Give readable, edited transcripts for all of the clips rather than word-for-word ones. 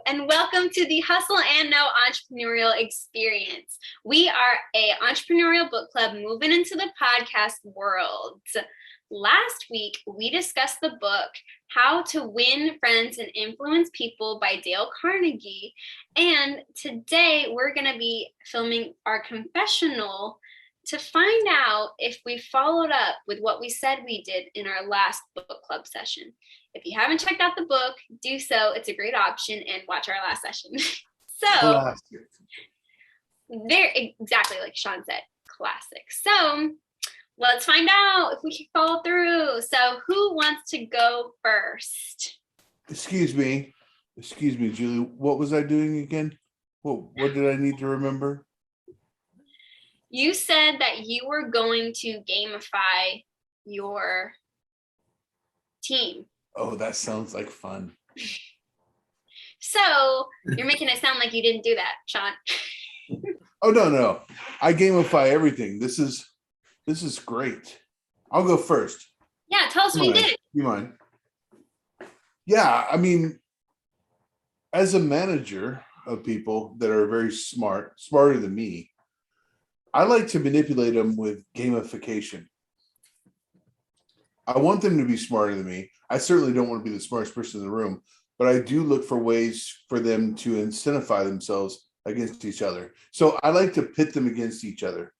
and welcome to the Hustle and Know Entrepreneurial Experience. We are a entrepreneurial book club moving into the podcast world. Last week, we discussed the book How to Win Friends and Influence People by Dale Carnegie. And today, we're going to be filming our confessional to find out if we followed up with what we said we did in our last book club session. If you haven't checked out the book, do so. It's a great option, and watch our last session. So, they're exactly like Shawn said, classic. So, let's find out if we can follow through. So, who wants to go first? Excuse me, Julie. What was I doing again? What did I need to remember? You said that you were going to gamify your team. Oh, that sounds like fun. So you're making it sound like you didn't do that, Shawn. Oh, no. I gamify everything. This is great. I'll go first. Yeah, tell us what you did. You mind? Yeah, I mean, as a manager of people that are very smarter than me, I like to manipulate them with gamification. I want them to be smarter than me. I certainly don't want to be the smartest person in the room, but I do look for ways for them to incentivize themselves against each other. So I like to pit them against each other.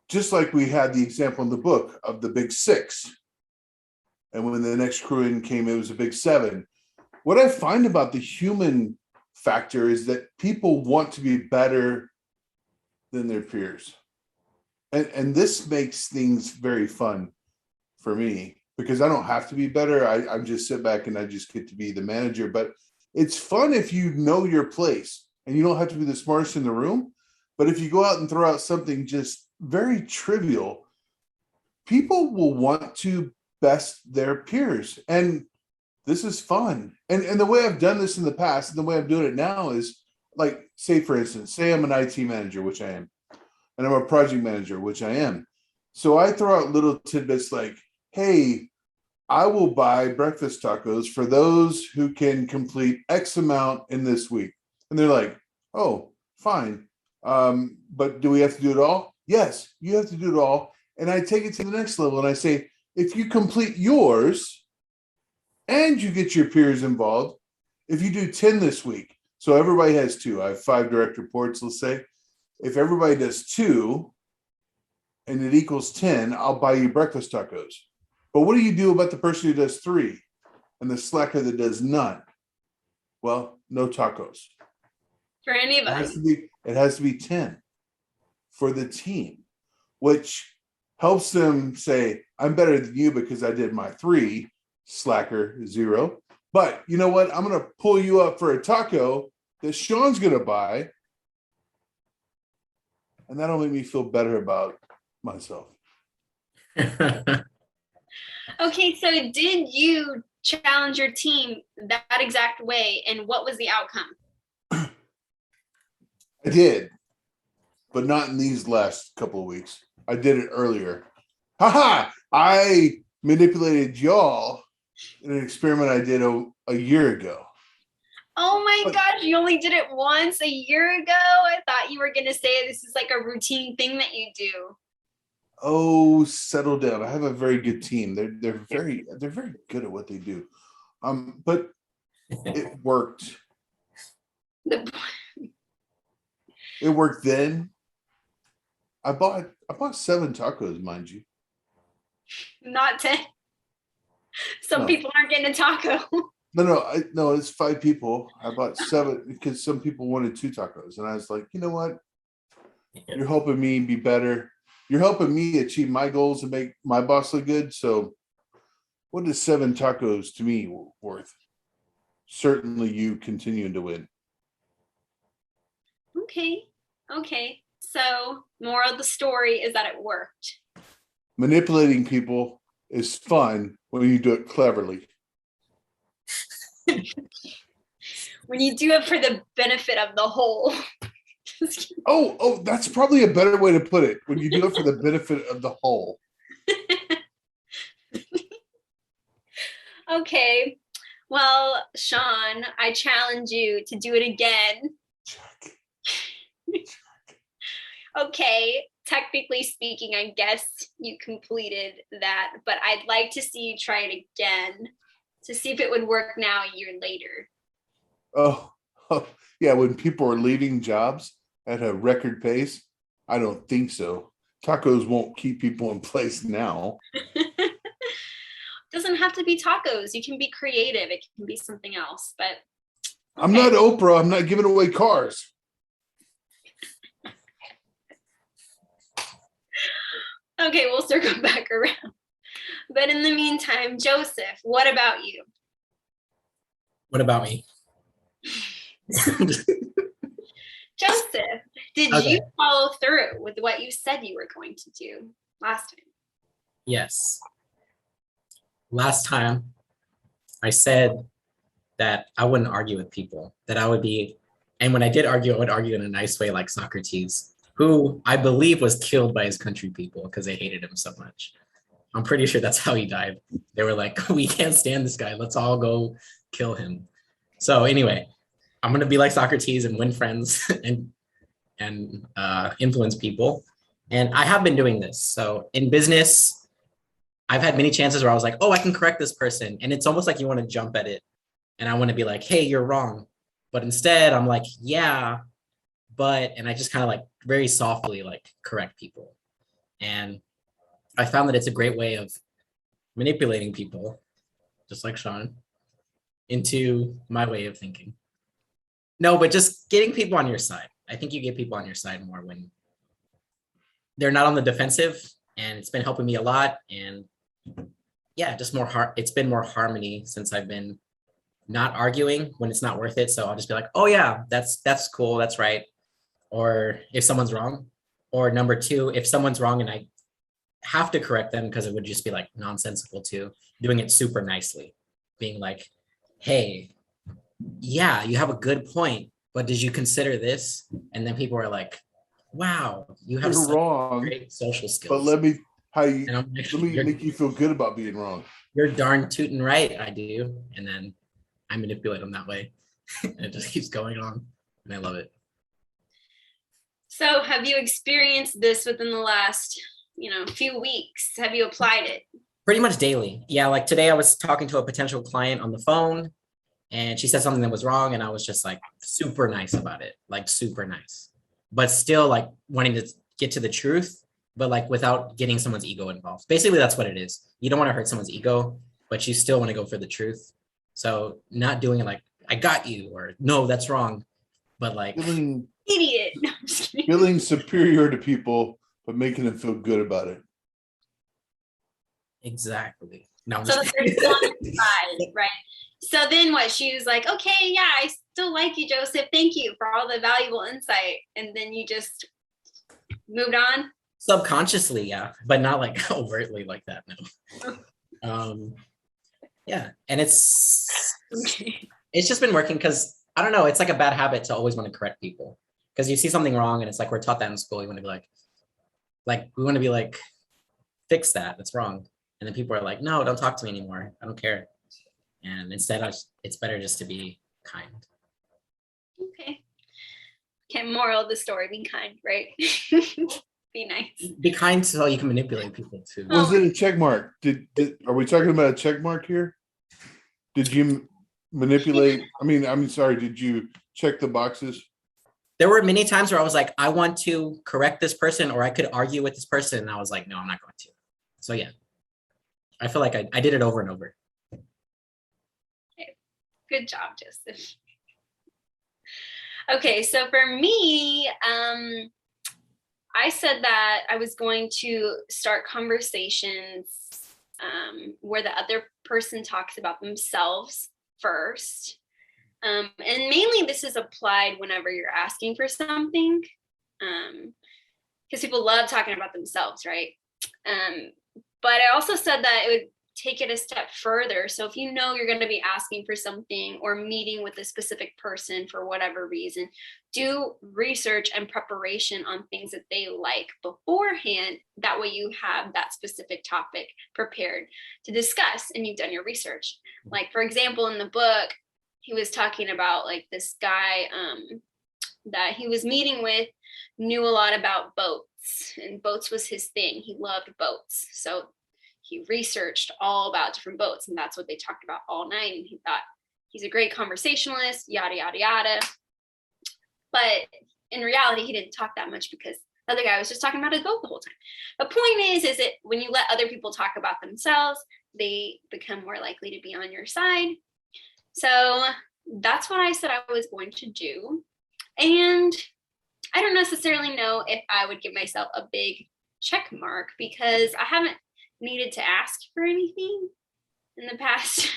Just like we had the example in the book of the big 6. And when the next crew in came, it was a big 7. What I find about the human factor is that people want to be better than their peers. And this makes things very fun for me because I don't have to be better. I just sit back and I just get to be the manager. But it's fun if you know your place and you don't have to be the smartest in the room. But if you go out and throw out something just very trivial, people will want to best their peers. And this is fun. And the way I've done this in the past and the way I'm doing it now is like, say, for instance, say I'm an IT manager, which I am, and I'm a project manager, which I am. So I throw out little tidbits like, hey, I will buy breakfast tacos for those who can complete X amount in this week. And they're like, oh, fine. But do we have to do it all? Yes, you have to do it all. And I take it to the next level and I say, if you complete yours and you get your peers involved, if you do 10 this week, so everybody has 2. I have 5 direct reports, let's say. If everybody does 2 and it equals 10, I'll buy you breakfast tacos. But what do you do about the person who does 3 and the slacker that does none? Well, no tacos. For anybody. It has to be 10 for the team, which helps them say, I'm better than you because I did my 3, slacker 0. But you know what? I'm going to pull you up for a taco that Shawn's going to buy. And that'll make me feel better about myself. Okay, so did you challenge your team that exact way? And what was the outcome? I did, but not in these last couple of weeks. I did it earlier. I manipulated y'all in an experiment I did a year ago. Oh my gosh, you only did it once a year ago? I thought you were going to say this is like a routine thing that you do. Oh, settle down. I have a very good team. They're very good at what they do. But it worked. It worked then. I bought 7 tacos, mind you. Not 10. Some people aren't getting a taco. No, it's 5 people. I bought 7 because some people wanted 2 tacos. And I was like, you know what? You're helping me be better. You're helping me achieve my goals and make my boss look good. So what is 7 tacos to me worth? Certainly you continuing to win. Okay. So moral of the story is that it worked. Manipulating people is fun when you do it cleverly. When you do it for the benefit of the whole. Oh, that's probably a better way to put it. When you do it for the benefit of the whole. Okay. Well, Shawn, I challenge you to do it again. Check. Okay, technically speaking, I guess you completed that, but I'd like to see you try it again to see if it would work now a year later. Oh, yeah. When people are leaving jobs at a record pace, I don't think so. Tacos won't keep people in place now. Doesn't have to be tacos. You can be creative. It can be something else, but I'm not Oprah. I'm not giving away cars. Okay, we'll circle back around. But in the meantime, Joseph, what about you? What about me? Joseph, did Okay. you follow through with what you said you were going to do last time? Yes. Last time I said that I wouldn't argue with people, that I would be, and when I did argue, I would argue in a nice way like Socrates, who I believe was killed by his country people because they hated him so much. I'm pretty sure that's how he died. They were like, we can't stand this guy. Let's all go kill him. So anyway, I'm going to be like Socrates and win friends and influence people. And I have been doing this. So in business, I've had many chances where I was like, oh, I can correct this person. And it's almost like you want to jump at it. And I want to be like, hey, you're wrong. But instead, I'm like, yeah, but, and I just kind of like very softly like correct people. And I found that it's a great way of manipulating people, just like Shawn, into my way of thinking. No, but just getting people on your side. I think you get people on your side more when they're not on the defensive, and it's been helping me a lot. And yeah, just it's been more harmony since I've been not arguing when it's not worth it. So I'll just be like, oh yeah, that's cool, that's right. Or if someone's wrong, or number two, if someone's wrong and I have to correct them because it would just be like nonsensical too, doing it super nicely, being like, hey, yeah, you have a good point, but did you consider this? And then people are like, wow, you have You're wrong, great social skills. but let me like, make you feel good about being wrong. You're darn tootin' right, I do. And then I manipulate them that way. And it just keeps going on. And I love it. So have you experienced this within the last, few weeks? Have you applied it? Pretty much daily. Yeah, like today I was talking to a potential client on the phone and she said something that was wrong. And I was just like super nice about it, like super nice, but still like wanting to get to the truth, but like without getting someone's ego involved. Basically, that's what it is. You don't want to hurt someone's ego, but you still want to go for the truth. So not doing it like, I got you, or no, that's wrong, but like idiot. No, I'm just kidding. Feeling superior to people, but making them feel good about it. Exactly. No, so they're still on the side, right? So then what? She was like, okay, yeah, I still like you, Joseph. Thank you for all the valuable insight. And then you just moved on? Subconsciously, yeah, but not like overtly like that, no. Yeah, and it's just been working because I don't know, it's like a bad habit to always want to correct people because you see something wrong and it's like we're taught that in school. You want to be like we want to be like, fix that, that's wrong. And then people are like, no, don't talk to me anymore, I don't care. And instead it's better just to be kind. Okay, moral of the story, be kind, right? Be nice. Be kind so you can manipulate people too. Was it a check mark? Are we talking about a check mark here? Did you manipulate? Did you check the boxes? There were many times where I was like, I want to correct this person, or I could argue with this person. And I was like, no, I'm not going to. So yeah, I feel like I did it over and over. Okay. Good job, Joseph. Okay, so for me, I said that I was going to start conversations where the other person talks about themselves first. And mainly this is applied whenever you're asking for something, because people love talking about themselves, right? But I also said that it would take it a step further. So if you know you're going to be asking for something or meeting with a specific person for whatever reason, do research and preparation on things that they like beforehand. That way you have that specific topic prepared to discuss and you've done your research. Like, for example, in the book, he was talking about like this guy that he was meeting with knew a lot about boats, and boats was his thing. He loved boats. So he researched all about different boats, and that's what they talked about all night. And he thought he's a great conversationalist, yada, yada, yada. But in reality, he didn't talk that much because the other guy was just talking about his boat the whole time. The point is that when you let other people talk about themselves, they become more likely to be on your side. So that's what I said I was going to do. And I don't necessarily know if I would give myself a big check mark because I haven't needed to ask for anything in the past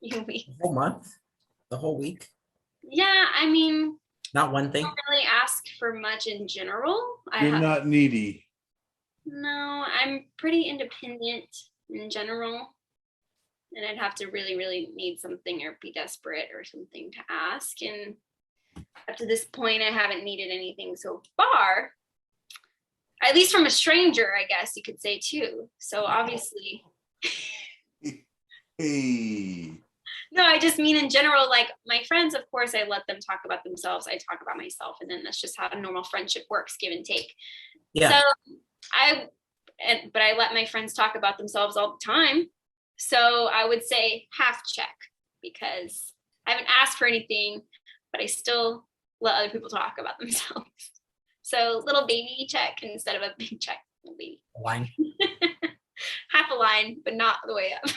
few weeks. The whole month? The whole week? Yeah, I mean, not one thing. I don't really ask for much in general. You're not needy. No, I'm pretty independent in general. And I'd have to really, really need something or be desperate or something to ask. And up to this point, I haven't needed anything so far. At least from a stranger, I guess you could say too. So obviously. Hey. No, I just mean in general, like my friends, of course, I let them talk about themselves. I talk about myself. And then that's just how a normal friendship works, give and take. Yeah. So but I let my friends talk about themselves all the time. So I would say half check because I haven't asked for anything, but I still let other people talk about themselves. So little baby check instead of a big check. Little baby. A line. Half a line, but not the way up.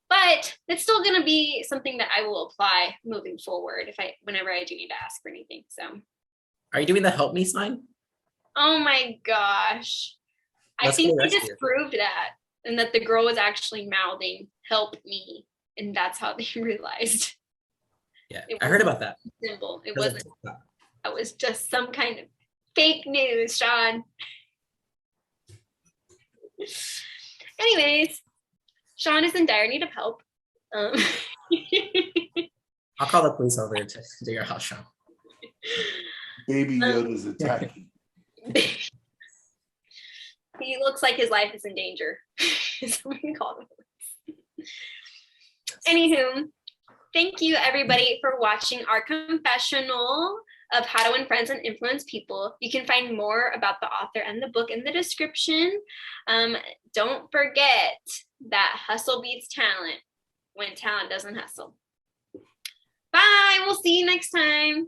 But it's still going to be something that I will apply moving forward whenever I do need to ask for anything. So. Are you doing the help me sign? Oh my gosh. I think they just proved that, and that the girl was actually mouthing, "Help me," and that's how they realized. Yeah, I heard about that. Simple. It wasn't. That was just some kind of fake news, Shawn. Anyways, Shawn is in dire need of help. I'll call the police over to your house, Shawn. Baby Yoda's attacking. He looks like his life is in danger. Someone called him. Anywho, thank you everybody for watching our confessional of how to win friends and influence people. You can find more about the author and the book in the description. Don't forget that hustle beats talent when talent doesn't hustle. Bye. We'll see you next time.